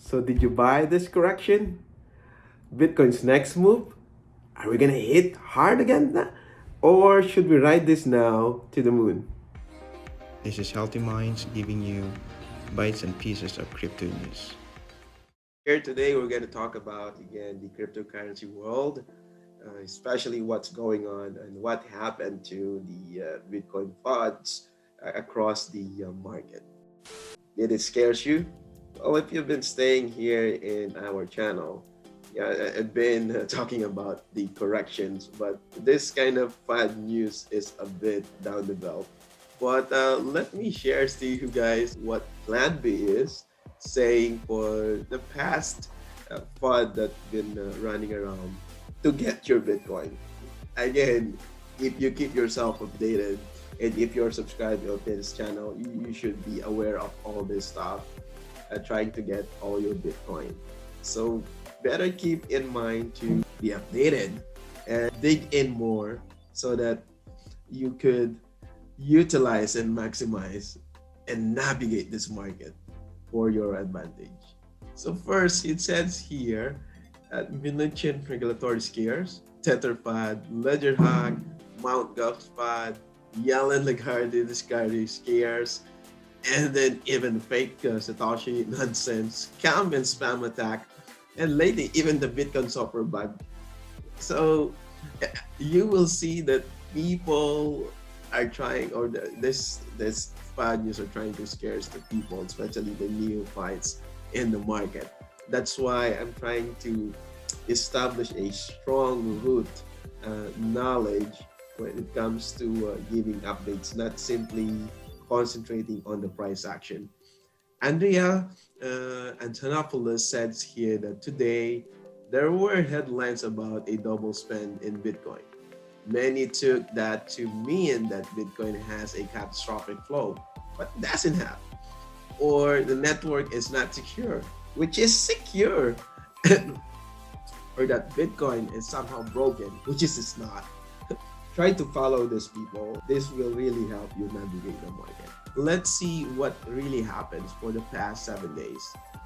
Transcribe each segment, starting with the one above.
So did you buy this correction? Bitcoin's next move? Are we gonna hit hard again? Or should we ride this now to the moon? This is Healthy Minds giving you bites and pieces of crypto news. Here today, we're going to talk about again the cryptocurrency world, especially what's going on and what happened to the Bitcoin funds across the market. Did it scares you? Well, if you've been staying here in our channel, yeah, I've been talking about the corrections, but this kind of fad news is a bit down the belt. But let me share to you guys what Plan B is saying for the past fund that's been running around to get your Bitcoin. Again, if you keep yourself updated and if you're subscribed to this channel, you should be aware of all this stuff, trying to get all your Bitcoin. So better keep in mind to be updated and dig in more so that you could utilize and maximize and navigate this market for your advantage. So first, it says here at Mnuchin regulatory scares, Tetherpad, Ledger hack, Mount Goxpad, Yellen Lagarde discarding scares, and then even fake Satoshi nonsense, scam and spam attack, and lately even the Bitcoin software bug. So you will see that people are trying, or this bad news are trying to scare the people, especially the neophytes in the market. That's why I'm trying to establish a strong root knowledge when it comes to giving updates, not simply concentrating on the price action. Andrea Antonopoulos says here that today there were headlines about a double spend in Bitcoin. Many took that to mean that Bitcoin has a catastrophic flow, but doesn't have. Or the network is not secure, which is secure. Or that Bitcoin is somehow broken, which is it's not. Try to follow these people. This will really help you navigate the market. Let's see what really happens for the past 7 days.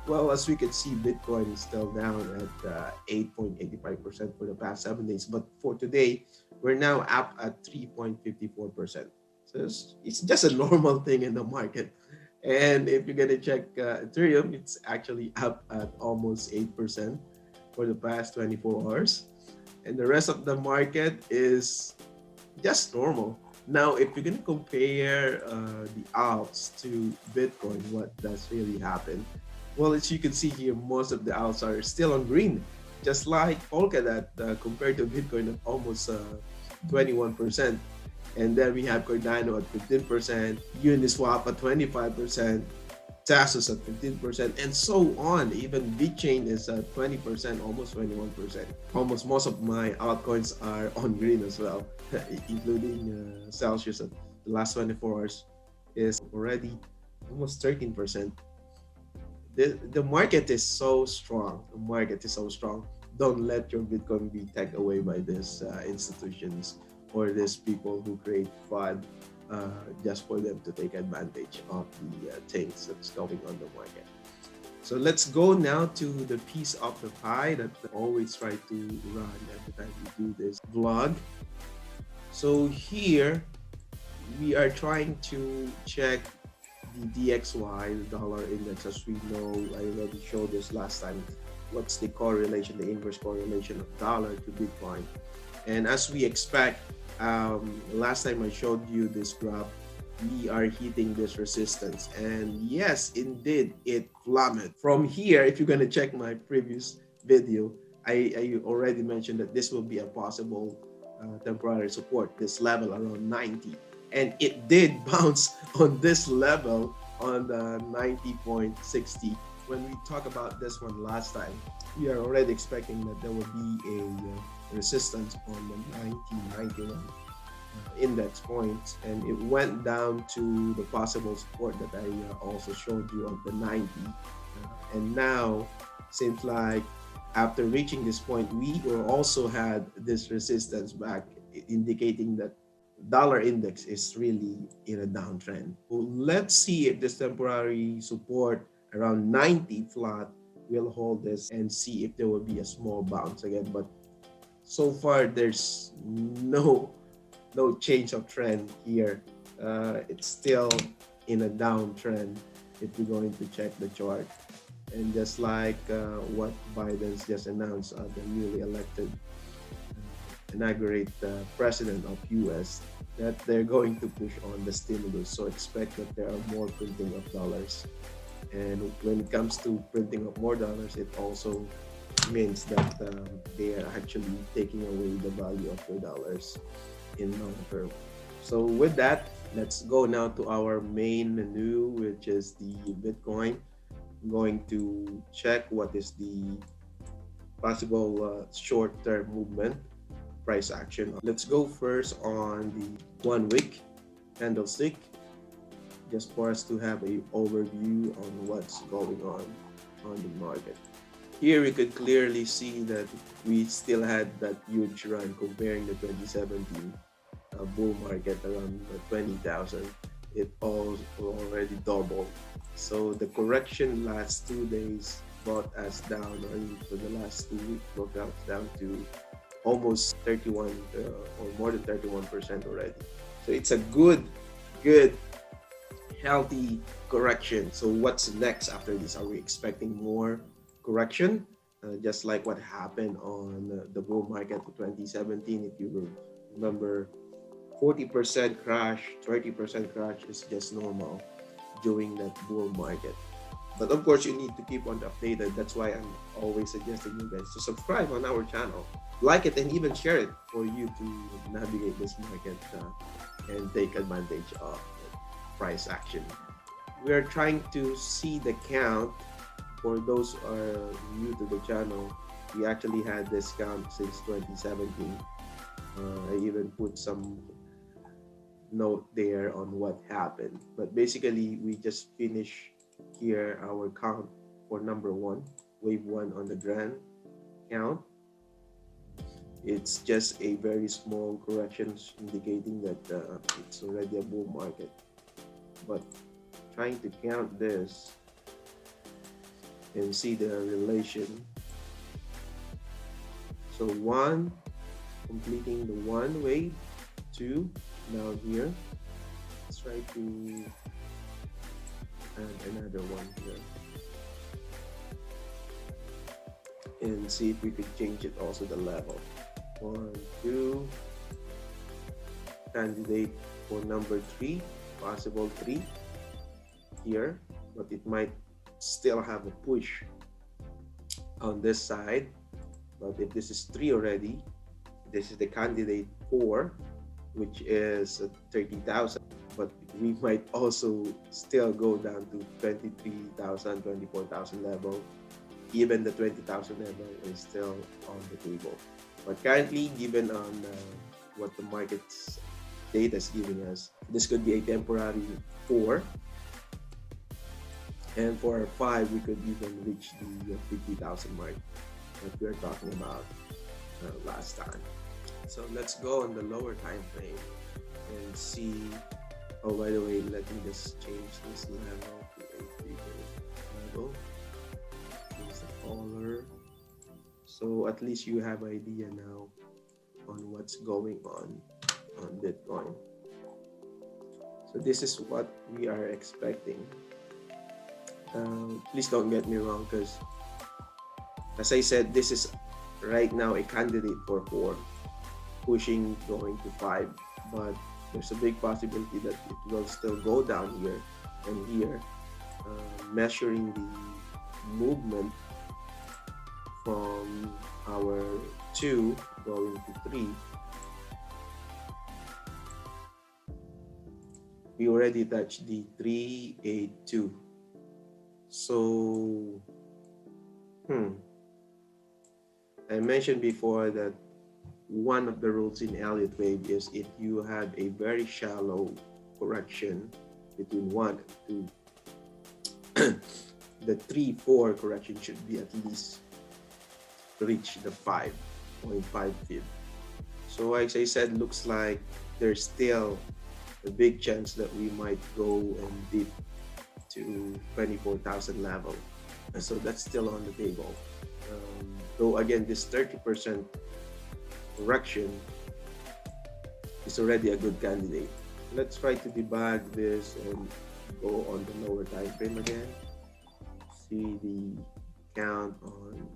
Well, as we can see, Bitcoin is still down at 8.85% for the past 7 days. But for today, we're now up at 3.54%. So it's just a normal thing in the market. And if you're going to check Ethereum, it's actually up at almost 8% for the past 24 hours. And the rest of the market is just normal. Now, if you're going to compare the alts to Bitcoin, what does really happen? Well, as you can see here, most of the alts are still on green, just like Polkadot compared to Bitcoin at almost 21%. And then we have Cardano at 15%, Uniswap at 25%, Tasos at 15%, and so on. Even VeChain is at 20%, almost 21%. Almost most of my altcoins are on green as well, including Celsius at the last 24 hours is already almost 13%. The market is so strong. The market is so strong. Don't let your Bitcoin be taken away by these institutions or these people who create FUD just for them to take advantage of the things that's going on the market. So let's go now to the piece of the pie that I always try to run every time we do this vlog. So here we are trying to check the DXY, the dollar index. As we know, I already showed this last time. What's the correlation, the inverse correlation of dollar to Bitcoin? And as we expect, last time I showed you this graph, we are hitting this resistance. And yes, indeed, it plummeted. From here, if you're going to check my previous video, I already mentioned that this will be a possible temporary support, this level around 90. And it did bounce on this level on the 90.60. When we talked about this one last time, we are already expecting that there will be a resistance on the 1991 index points, and it went down to the possible support that I also showed you of the 90. And now, seems like after reaching this point, we will also had this resistance back, indicating that dollar index is really in a downtrend. Well, let's see if this temporary support around 90 flat we'll hold this and see if there will be a small bounce again. But so far, there's no change of trend here. It's still in a downtrend if you're going to check the chart. And just like what Biden's just announced, the newly elected inaugurate president of US, that they're going to push on the stimulus. So expect that there are more printing of dollars. And when it comes to printing of more dollars, it also means that they are actually taking away the value of their dollars in long term. So with that, let's go now to our main menu, which is the Bitcoin. I'm going to check what is the possible short-term movement price action. Let's go first on the 1 week candlestick, just for us to have a overview on what's going on the market. Here we could clearly see that we still had that huge run comparing the 2017 bull market around 20,000. It all already doubled. So the correction last 2 days brought us down, or for the last 2 weeks brought us down to almost 31 or more than 31% already. So it's a good, healthy correction. So what's next after this? Are we expecting more correction? Just like what happened on the bull market of 2017, if you remember, 40% crash, 30% crash is just normal during that bull market. But of course, you need to keep on updated. That's why I'm always suggesting you guys to subscribe on our channel, like it, and even share it for you to navigate this market and take advantage of price action. We are trying to see the count. For those who are new to the channel, we actually had this count since 2017. I even put some note there on what happened. But basically, we just finished here our count for number one, wave one on the grand count. It's just a very small correction indicating that it's already a bull market. But trying to count this and see the relation. So one, completing the one wave, two, now here. Let's try to add another one here. And see if we could change it also the level. 1, 2, candidate for number 3, possible 3 here, but it might still have a push on this side. But if this is 3 already, this is the candidate 4, which is 30,000. But we might also still go down to 23,000, 24,000 level. Even the 20,000 level is still on the table. But currently, given on what the market's data is giving us, this could be a temporary 4. And for 5, we could even reach the 50,000 mark that we were talking about last time. So let's go on the lower time frame and see. Oh, by the way, let me just change this level to a bigger level. Change the color. So at least you have idea now on what's going on Bitcoin. So this is what we are expecting. Please don't get me wrong, because as I said, this is right now a candidate for 4, pushing going to 5, but there's a big possibility that it will still go down here and here, measuring the movement from our 2 going to 3. We already touched the 382. So I mentioned before that one of the rules in Elliott wave is if you have a very shallow correction between 1 and 2, the 3-4 correction should be at least reach the 5.5 So as I said, looks like there's still a big chance that we might go and dip to 24,000 level. So that's still on the table. Though again, this 30% correction is already a good candidate. Let's try to debug this and go on the lower time frame again. See the count on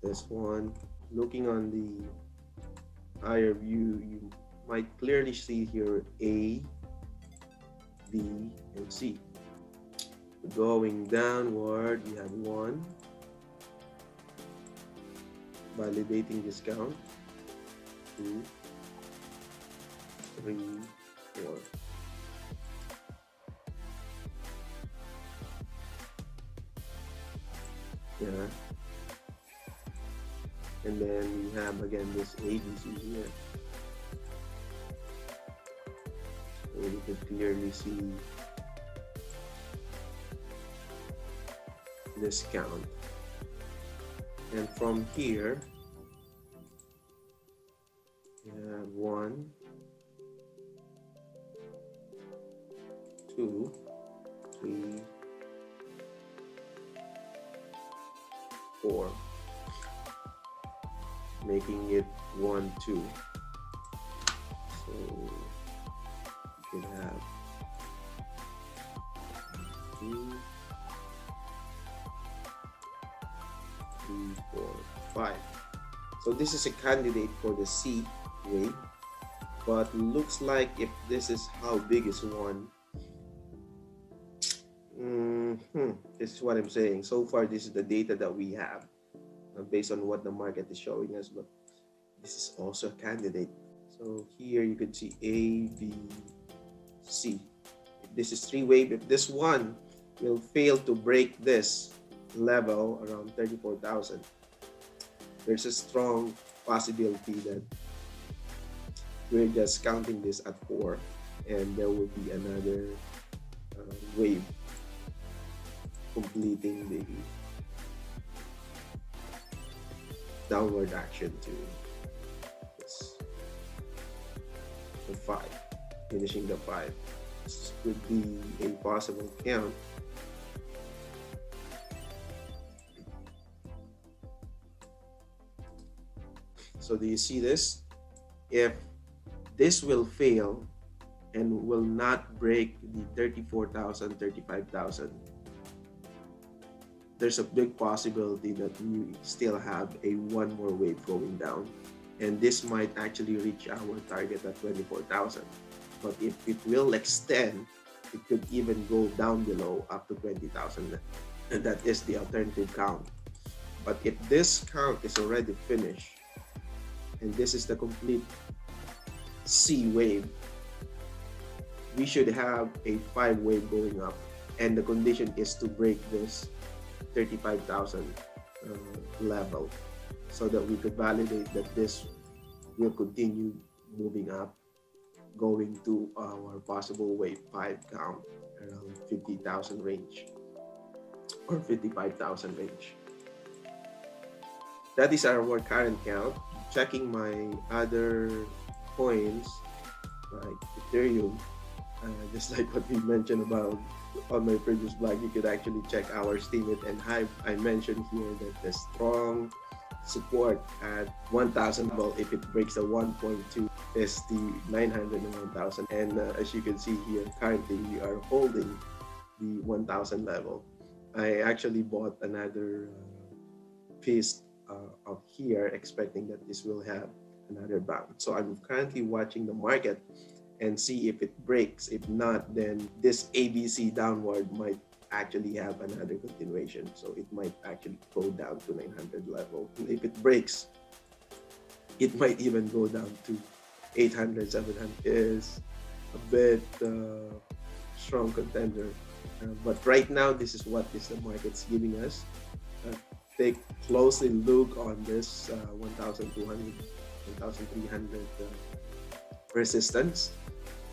this one. Looking on the higher view, you might clearly see here A, B, and C. Going downward, we have 1, validating this count, 2, 3, 4. Yeah. And then we have again this ABC here. So you can clearly see this count. And from here, we have 1, 2, 3, 4, making it 1, 2. So you can have 2, 3, 4, 5. So this is a candidate for the C wave, but looks like if this is how big is 1, this is what I'm saying. So far, this is the data that we have based on what the market is showing us, but this is also a candidate. So here you can see A, B, C. If this is 3 wave, if this one will fail to break this level around 34,000, there's a strong possibility that we're just counting this at 4 and there will be another wave completing the downward action to this, the 5, finishing the 5. This could be a possible count. So do you see this? If this will fail and will not break the 34,000, 35,000, there's a big possibility that we still have a one more wave going down. And this might actually reach our target at 24,000. But if it will extend, it could even go down below up to 20,000. And that is the alternative count. But if this count is already finished, and this is the complete C wave, we should have a 5 wave going up. And the condition is to break this 35,000 level so that we could validate that this will continue moving up, going to our possible wave 5 count around 50,000 range or 55,000 range. That is our current count. Checking my other coins like Ethereum, just like what we mentioned about on my previous blog, you could actually check our estimate and Hive. I mentioned here that the strong support at 1,000 level, if it breaks the 1.2, is the 900 and 1,000. And as you can see here, currently we are holding the 1,000 level. I actually bought another piece of here, expecting that this will have another bounce. So I'm currently watching the market and see if it breaks. If not, then this ABC downward might actually have another continuation. So it might actually go down to 900 level. If it breaks, it might even go down to 800, 700. Is a bit strong contender. But right now, this is what the market's giving us. Take closely look on this 1,200, 1,300 resistance.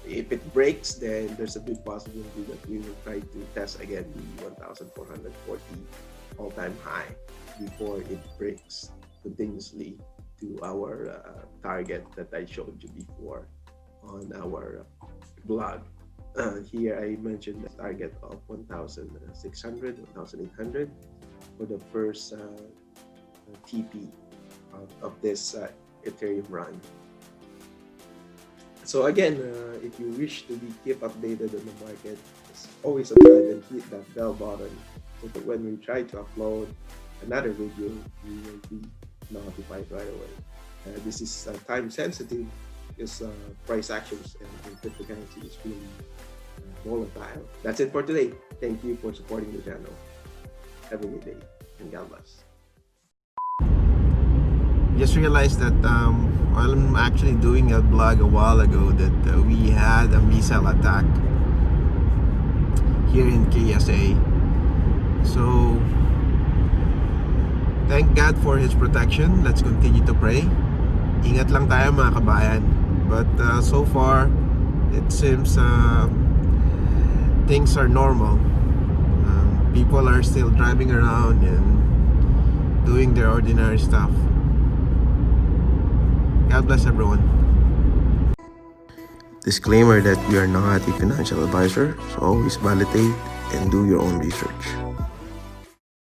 If it breaks, then there's a big possibility that we will try to test again the 1,440 all-time high before it breaks continuously to our target that I showed you before on our blog. Here I mentioned the target of 1,600, 1,800. for the first TP of this Ethereum run. So again, if you wish to be keep updated on the market, it's always subscribe and hit that bell button so that when we try to upload another video, you will be notified right away. This is time sensitive because price actions and cryptocurrency is really volatile. That's it for today. Thank you for supporting the channel. Have a good day and God bless. Just realized that while I'm actually doing a blog a while ago that we had a missile attack here in KSA. So thank God for His protection. Let's continue to pray. Ingat lang tayo mga kabayan. But so far, it seems things are normal. People are still driving around and doing their ordinary stuff. God bless everyone. Disclaimer that we are not a financial advisor, so always validate and do your own research.